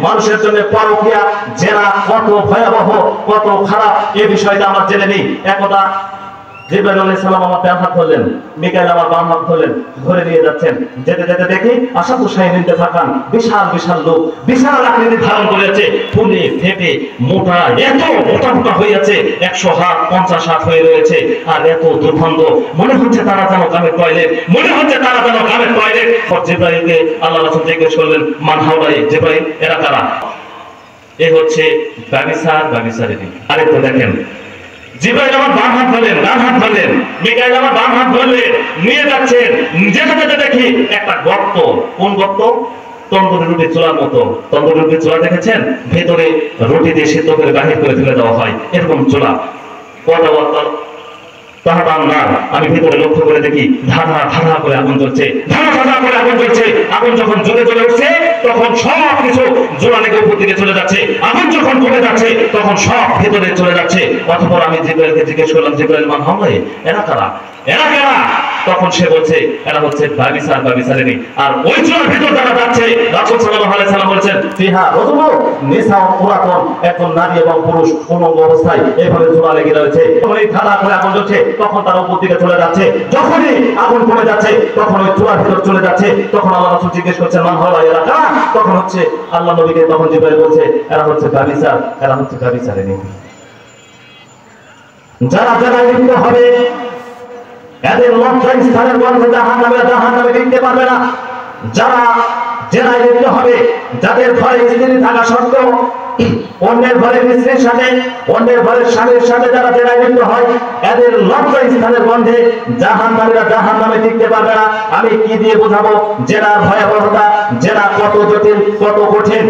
মানুষের জন্য পরকীয়া জেনা কত ভয়াবহ, কত খারাপ, এই বিষয়টা আমরা জেনে নিই। একদা জিবরাইল আলাইহিস সালাম আমার ডান হাত ধরলেন, মিকাইল আমার বাম হাত ধরলেন, ধরে নিয়ে যাচ্ছেন। যেতে যেতে দেখি আসাদু শাহীনতে থাকান বিশাল বিশাল লোক, বিশাল আকৃতি ধারণ করেছে, ফুলে ফেটে মোটা, এত মোটা মোটা হয়ে আছে, 100 হাত 50 হাত হয়ে রয়েছে, আর এত দুর্গন্ধ, মনে হচ্ছে তারা যেন কামের টয়লেট, মনে হচ্ছে তারা যেন কামের টয়লেট। জিবরাইলকে আল্লাহ রাসূল জিজ্ঞেস করলেন, মান হাওলাই, জিবরাইল এরা কারা? এ হচ্ছে ব্যভিচারিণী। আরেকটু দেখেন, জিবরাইল আমার বাম হাত ধরলেন, ডান হাত ধরলেন, মিকাইল আমার বাম হাত ধরলেন, নিয়ে যাচ্ছেন। যেতে যেতে দেখি একটা গর্ত। কোন গর্ত? তন্দুরি রুটি চুলার মতো। তন্দুরি রুটি চুলা দেখেছেন? ভেতরে রুটি দিয়ে সিদ্ধ করে বাহির করে ফেলে দেওয়া হয়, এরকম চুলা। আমি ভিতরে লক্ষ্য করে দেখি ধাঁধা ধাঁধা করে আগুন জ্বলছে, ধাঁধা ধাঁধা করে আগুন জ্বলছে। আগুন যখন জ্বলে জ্বলে উঠছে তখন সব কিছু জোড়া লেগে উপর দিকে চলে যাচ্ছে। আগুন যখন কমে যাচ্ছে তখন সব ভেতরে চলে যাচ্ছে। অতঃপর আমি জিবরাইলকে জিজ্ঞেস করলাম, জিবরাইল মান হাওলাই, এরা কারা? এরা কারা? তখন সে বলছে এরা হচ্ছে ব্যভিচারিণী। আর ওই চুলার ভিতর যারা যাচ্ছে, রাসূল সাল্লাল্লাহু আলাইহি সাল্লাম বলেছেন, ফিহা রাজুলু নিসাউ পুরাতুন, একজন নারী এবং পুরুষ উলঙ্গ অবস্থায় এইভাবে চুলা লেগে রয়েছে। যখন এই ধাঁধা করে আগুন জ্বলছে তখন তার উপর দিকে চলে যাচ্ছে। যখনই আগুন কমে যাচ্ছে তখন ওই চুলার ভিতর চলে যাচ্ছে। তখন আল্লাহ রাসূল জিজ্ঞেস করছেন, মান হাওলাই, এরা কারা? তখন হচ্ছে আল্লাহ নবীকে তখন জিবরাইল বলছে, এরা হচ্ছে ব্যভিচারিণী। যারা যারা লিপ্ত হবে এদের লজ্জা স্থানের গন্ধে জাহান্নামে লিখতে পারবে না। যারা জেনায় লিপ্ত হবে, যাদের ঘরে স্ত্রী থাকা সত্ত্বেও অন্যের ঘরের স্ত্রীর সাথে, অন্যের ঘরের স্বামীর সাথে যারা জেনায় লিপ্ত হয়, এদের লজ্জা স্থানের গন্ধে জাহান্নামে লিখতে পারবে না। আমি কি দিয়ে বোঝাবো জেনার ভয়াবহতা, জেনা কত জটিল, কত কঠিন।